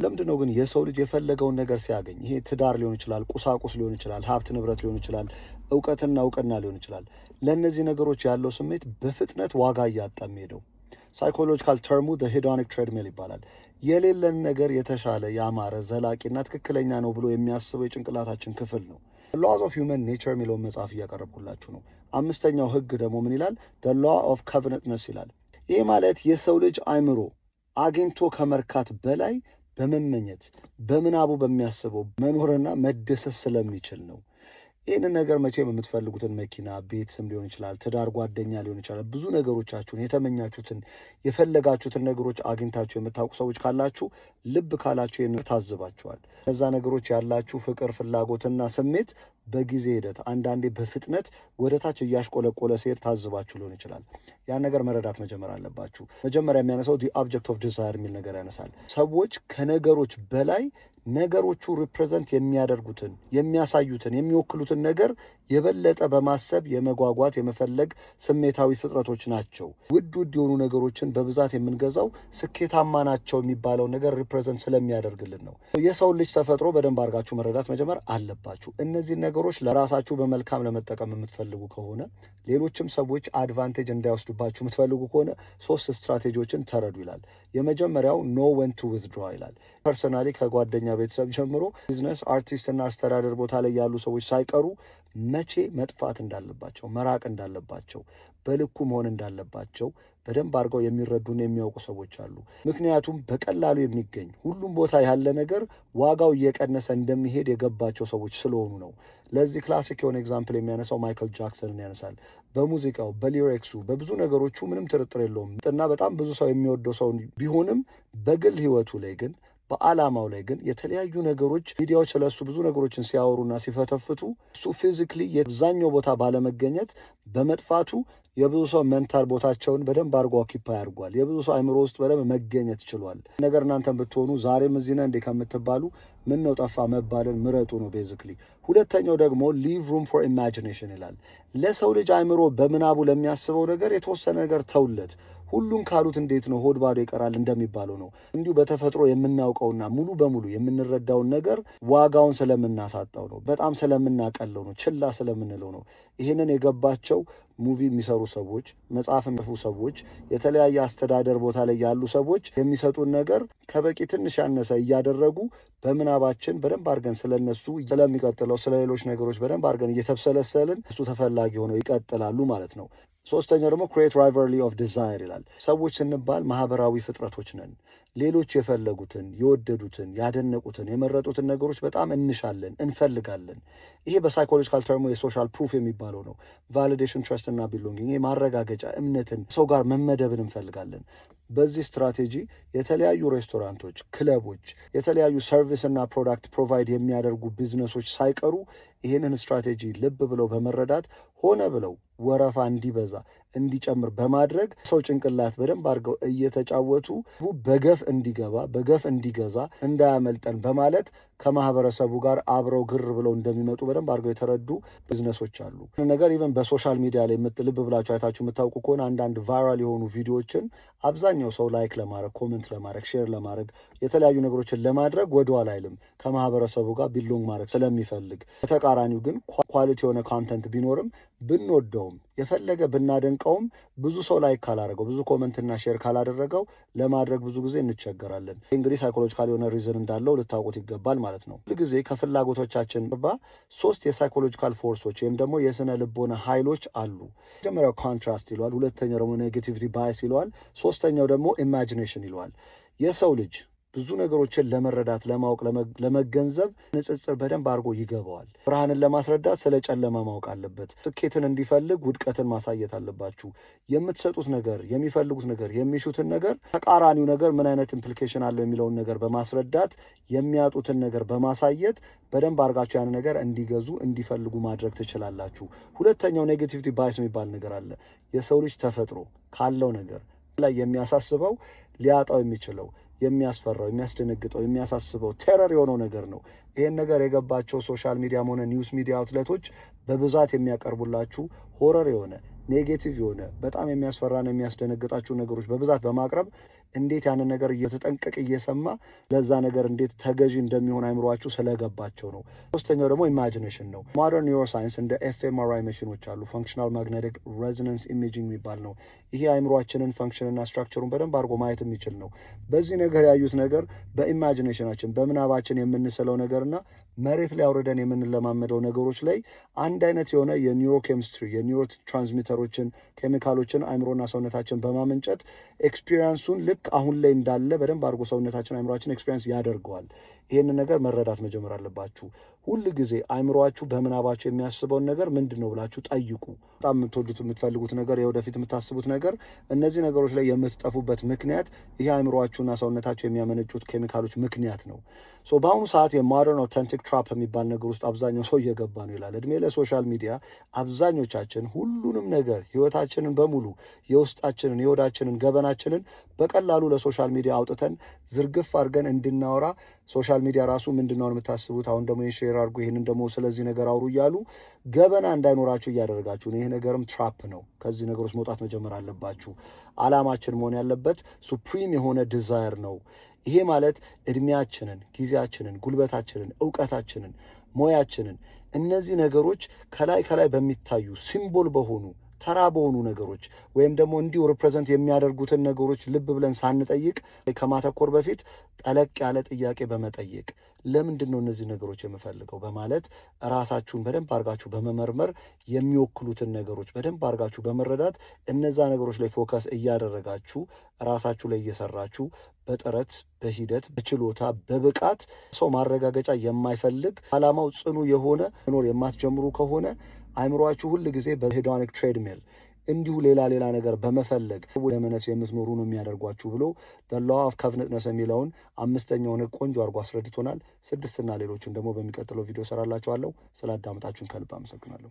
ለምንድነው ግን የሰው ልጅ የፈለገውን ነገር ሲያገኝ ይሄ ትዳር ሊሆን ይችላል፣ ቁሳቁስ ሊሆን ይችላል፣ ሀብት ንብረት ሊሆን ይችላል፣ እውቀትና እውቅና ሊሆን ይችላል፣ ለእነዚህ ነገሮች ያለው ስሜት በፍጥነት ዋጋ እያጣ የሚሄደው? ሳይኮሎጂካል ተርሙ ሄዶኒክ ትሬድሚል ይባላል። የሌለን ነገር የተሻለ ያማረ ዘላቂና ትክክለኛ ነው ብሎ የሚያስበው የጭንቅላታችን ክፍል ነው። ላውስ ኦፍ ሂውመን ኔቸር የሚለውን መጽሐፍ እያቀረብኩላችሁ ነው። አምስተኛው ህግ ደግሞ ምን ይላል? ላው ኦፍ ኮቨነንትነስ ይላል። ይህ ማለት የሰው ልጅ አእምሮ አግኝቶ ከመርካት በላይ በመመኘት በምናቡ በሚያስበው መኖርና መደሰት ስለሚችል ነው። ይህንን ነገር መቼም የምትፈልጉትን መኪና፣ ቤት ስም ሊሆን ይችላል፣ ትዳር፣ ጓደኛ ሊሆን ይችላል። ብዙ ነገሮቻችሁን የተመኛችሁትን የፈለጋችሁትን ነገሮች አግኝታችሁ የምታውቁ ሰዎች ካላችሁ ልብ ካላችሁ ይህን ታዝባችኋል። እነዛ ነገሮች ያላችሁ ፍቅር፣ ፍላጎትና ስሜት በጊዜ ሂደት አንዳንዴ በፍጥነት ወደ ታች እያሽቆለቆለ ሲሄድ ታዝባችሁ ሊሆን ይችላል። ያን ነገር መረዳት መጀመር አለባችሁ። መጀመሪያ የሚያነሳው ኦብጀክት ኦፍ ዲዛየር የሚል ነገር ያነሳል። ሰዎች ከነገሮች በላይ ነገሮቹ ሪፕሬዘንት የሚያደርጉትን የሚያሳዩትን የሚወክሉትን ነገር የበለጠ በማሰብ የመጓጓት የመፈለግ ስሜታዊ ፍጥረቶች ናቸው። ውድ የሆኑ ነገሮችን በብዛት የምንገዛው ስኬታማ ናቸው የሚባለው ነገር ሪፕሬዘንት ስለሚያደርግልን ነው። የሰው ልጅ ተፈጥሮ በደንብ አድርጋችሁ መረዳት መጀመር አለባችሁ። እነዚህን ነገሮች ለራሳችሁ በመልካም ለመጠቀም የምትፈልጉ ከሆነ ሌሎችም ሰዎች አድቫንቴጅ እንዳይወስዱባችሁ የምትፈልጉ ከሆነ 3 ስትራቴጂዎችን ተረዱ ይላል። የመጀመሪያው ኖ ወን ቱ ዊዝድራ ይላል። ፐርሰናሊ ከጓደኛ ቤተሰብ ጀምሮ ቢዝነስ፣ አርቲስትና አስተዳደር ቦታ ላይ ያሉ ሰዎች ሳይቀሩ መቼ መጥፋት እንዳለባቸው መራቅ እንዳለባቸው በልኩ መሆን እንዳለባቸው በደንብ አድርገው የሚረዱና የሚያውቁ ሰዎች አሉ። ምክንያቱም በቀላሉ የሚገኝ ሁሉም ቦታ ያለ ነገር ዋጋው እየቀነሰ እንደሚሄድ የገባቸው ሰዎች ስለሆኑ ነው። ለዚህ ክላሲክ የሆነ ኤግዛምፕል የሚያነሳው ማይክል ጃክሰንን ያነሳል። በሙዚቃው፣ በሊሪክሱ፣ በብዙ ነገሮቹ ምንም ጥርጥር የለውም እና በጣም ብዙ ሰው የሚወደው ሰው ቢሆንም በግል ህይወቱ ላይ ግን በዓላማው ላይ ግን የተለያዩ ነገሮች ሚዲያዎች ስለሱ ብዙ ነገሮችን ሲያወሩና ሲፈተፍቱ እሱ ፊዚክሊ የዛኛው ቦታ ባለመገኘት በመጥፋቱ የብዙ ሰው ሜንታል ቦታቸውን በደንብ አድርጎ ኦኪፓይ አድርጓል። የብዙ ሰው አእምሮ ውስጥ በደንብ መገኘት ችሏል። ነገር እናንተን ብትሆኑ ዛሬም እዚህ ነህ እንዴ ከምትባሉ ምን ነው ጠፋ መባልን ምረጡ ነው ቤዚክሊ። ሁለተኛው ደግሞ ሊቭ ሩም ፎር ኢማጂኔሽን ይላል። ለሰው ልጅ አእምሮ በምናቡ ለሚያስበው ነገር የተወሰነ ነገር ተውለት። ሁሉን ካሉት እንዴት ነው ሆድ ባዶ ይቀራል እንደሚባለው ነው። እንዲሁ በተፈጥሮ የምናውቀውና ሙሉ በሙሉ የምንረዳውን ነገር ዋጋውን ስለምናሳጣው ነው። በጣም ስለምናቀለው ነው። ችላ ስለምንለው ነው። ይህንን የገባቸው ሙቪ የሚሰሩ ሰዎች፣ መጽሐፍ የሚጽፉ ሰዎች፣ የተለያየ አስተዳደር ቦታ ላይ ያሉ ሰዎች የሚሰጡን ነገር ከበቂ ትንሽ ያነሰ እያደረጉ በምናባችን በደንብ አድርገን ስለነሱ ስለሚቀጥለው ስለሌሎች ነገሮች በደንብ አድርገን እየተብሰለሰልን እሱ ተፈላጊ ሆነው ይቀጥላሉ ማለት ነው። ሶስተኛው ደግሞ ክሬት ራይቨርሊ ኦፍ ዲዛየር ይላል። ሰዎች ስንባል ማህበራዊ ፍጥረቶች ነን። ሌሎች የፈለጉትን የወደዱትን ያደነቁትን የመረጡትን ነገሮች በጣም እንሻለን፣ እንፈልጋለን። ይሄ በሳይኮሎጂካል ተርሞ የሶሻል ፕሩፍ የሚባለው ነው። ቫሊዴሽን፣ ትረስት እና ቢሎንጊንግ፣ ይሄ ማረጋገጫ፣ እምነትን፣ ሰው ጋር መመደብን እንፈልጋለን። በዚህ ስትራቴጂ የተለያዩ ሬስቶራንቶች፣ ክለቦች፣ የተለያዩ ሰርቪስ እና ፕሮዳክት ፕሮቫይድ የሚያደርጉ ቢዝነሶች ሳይቀሩ ይህንን ስትራቴጂ ልብ ብለው በመረዳት ሆነ ብለው ወረፋ እንዲበዛ እንዲጨምር በማድረግ ሰው ጭንቅላት በደንብ አድርገው እየተጫወቱ በገፍ እንዲገባ በገፍ እንዲገዛ እንዳያመልጠን በማለት ከማህበረሰቡ ጋር አብረው ግር ብለው እንደሚመጡ በደንብ አድርገው የተረዱ ቢዝነሶች አሉ። ነገር ኢቨን በሶሻል ሚዲያ ላይ ልብ ብላችሁ አይታችሁ የምታውቁ ከሆነ አንዳንድ ቫይራል የሆኑ ቪዲዮዎችን አብዛኛው ሰው ላይክ ለማድረግ፣ ኮሜንት ለማድረግ፣ ሼር ለማድረግ፣ የተለያዩ ነገሮችን ለማድረግ ወደኋላ አይልም ከማህበረሰቡ ጋር ቢሎንግ ማድረግ ስለሚፈልግ። በተቃራኒው ግን ኳሊቲ የሆነ ኮንተንት ቢኖርም ብንወደውም የፈለገ ብናደንቀውም ብዙ ሰው ላይክ ካላደረገው ብዙ ኮመንትና ሼር ካላደረገው ለማድረግ ብዙ ጊዜ እንቸገራለን። እንግዲህ ሳይኮሎጂካል የሆነ ሪዝን እንዳለው ልታውቁት ይገባል ማለት ነው። ሁል ጊዜ ከፍላጎቶቻችን 3 የሳይኮሎጂካል ፎርሶች ወይም ደግሞ የስነ ልቦና ኃይሎች አሉ። መጀመሪያው ኮንትራስት ይለዋል፣ ሁለተኛው ደግሞ ኔጌቲቪቲ ባይስ ይለዋል፣ ሶስተኛው ደግሞ ኢማጂኔሽን ይለዋል። የሰው ልጅ ብዙ ነገሮችን ለመረዳት ለማወቅ ለመገንዘብ ንጽጽር በደንብ አድርጎ ይገባዋል። ብርሃንን ለማስረዳት ስለ ጨለማ ማወቅ አለበት። ስኬትን እንዲፈልግ ውድቀትን ማሳየት አለባችሁ። የምትሰጡት ነገር፣ የሚፈልጉት ነገር፣ የሚሹትን ነገር ተቃራኒው ነገር ምን አይነት ኢምፕሊኬሽን አለው የሚለውን ነገር በማስረዳት የሚያጡትን ነገር በማሳየት በደንብ አድርጋችሁ ያን ነገር እንዲገዙ እንዲፈልጉ ማድረግ ትችላላችሁ። ሁለተኛው ኔጌቲቪቲ ባይስ የሚባል ነገር አለ። የሰው ልጅ ተፈጥሮ ካለው ነገር ላይ የሚያሳስበው ሊያጣው የሚችለው የሚያስፈራው የሚያስደነግጠው የሚያሳስበው ቴረር የሆነው ነገር ነው። ይሄን ነገር የገባቸው ሶሻል ሚዲያም ሆነ ኒውስ ሚዲያ አውትሌቶች በብዛት የሚያቀርቡላችሁ ሆረር የሆነ ኔጌቲቭ የሆነ በጣም የሚያስፈራና የሚያስደነግጣችሁ ነገሮች በብዛት በማቅረብ እንዴት ያንን ነገር እየተጠንቀቅ እየሰማ ለዛ ነገር እንዴት ተገዢ እንደሚሆን አይምሯችሁ ስለገባቸው ነው። ሶስተኛው ደግሞ ኢማጂኔሽን ነው። ሞደርን ኒውሮሳይንስ እንደ ኤፍኤምአርአይ መሽኖች አሉ። ፈንክሽናል ማግኔቲክ ሬዞናንስ ኢሜጂንግ የሚባል ነው። ይሄ አይምሯችንን ፈንክሽንና ስትራክቸሩን በደንብ አድርጎ ማየት የሚችል ነው። በዚህ ነገር ያዩት ነገር በኢማጂኔሽናችን በምናባችን የምንስለው ነገርና መሬት ላይ አውርደን የምንለማመደው ነገሮች ላይ አንድ አይነት የሆነ የኒውሮ ኬሚስትሪ የኒውሮ ትራንስሚተሮችን ኬሚካሎችን አይምሮና ሰውነታችን በማመንጨት ኤክስፒሪየንሱን ልክ አሁን ላይ እንዳለ በደንብ አድርጎ ሰውነታችን አይምሮአችን ኤክስፒሪየንስ ያደርገዋል። ይህንን ነገር መረዳት መጀመር አለባችሁ። ሁል ጊዜ አይምሮአችሁ በምናባችሁ የሚያስበውን ነገር ምንድን ነው ብላችሁ ጠይቁ። በጣም የምትወዱት የምትፈልጉት ነገር የወደፊት የምታስቡት ነገር እነዚህ ነገሮች ላይ የምትጠፉበት ምክንያት ይህ አይምሮአችሁና ሰውነታችሁ የሚያመነጩት ኬሚካሎች ምክንያት ነው። በአሁኑ ሰዓት የሞደርን ኦተንቲክ ትራፕ የሚባል ነገር ውስጥ አብዛኛው ሰው እየገባ ነው ይላል። እድሜ ለሶሻል ሚዲያ። አብዛኞቻችን ሁሉንም ነገር ህይወታችንን በሙሉ የውስጣችንን የሆዳችንን ገበናችንን በቀላሉ ለሶሻል ሚዲያ አውጥተን ዝርግፍ አድርገን እንድናወራ ሶሻል ሚዲያ ራሱ ምንድነው የምታስቡት፣ አሁን ደግሞ ሼር አድርጉ፣ ይህንን ደግሞ ስለዚህ ነገር አውሩ እያሉ ገበና እንዳይኖራችሁ እያደረጋችሁ ነው። ይህ ነገርም ትራፕ ነው። ከዚህ ነገሮች መውጣት መጀመር አለባችሁ። አላማችን መሆን ያለበት ሱፕሪም የሆነ ዲዛየር ነው። ይሄ ማለት እድሜያችንን፣ ጊዜያችንን፣ ጉልበታችንን፣ እውቀታችንን፣ ሞያችንን እነዚህ ነገሮች ከላይ በሚታዩ ሲምቦል በሆኑ ተራ በሆኑ ነገሮች ወይም ደግሞ እንዲሁ ሪፕሬዘንት የሚያደርጉትን ነገሮች ልብ ብለን ሳንጠይቅ ከማተኮር በፊት ጠለቅ ያለ ጥያቄ በመጠየቅ ለምንድን ነው እነዚህ ነገሮች የምፈልገው በማለት ራሳችሁን በደንብ አድርጋችሁ በመመርመር የሚወክሉትን ነገሮች በደንብ አድርጋችሁ በመረዳት እነዛ ነገሮች ላይ ፎከስ እያደረጋችሁ ራሳችሁ ላይ እየሰራችሁ በጥረት በሂደት በችሎታ በብቃት ሰው ማረጋገጫ የማይፈልግ ዓላማው ጽኑ የሆነ መኖር የማትጀምሩ ከሆነ አይምሯችሁ ሁል ጊዜ በሄዶኒክ ትሬድሚል እንዲሁ ሌላ ነገር በመፈለግ ለመነፍስ የምትኖሩ ነው የሚያደርጓችሁ ብሎ the law of covenantness የሚለውን አምስተኛውን ቆንጆ አድርጎ አስረድቶናል። 6 እና ሌሎችን ደግሞ በሚቀጥለው ቪዲዮ ሰራላችኋለሁ። ስላዳመጣችሁን ከልብ አመሰግናለሁ።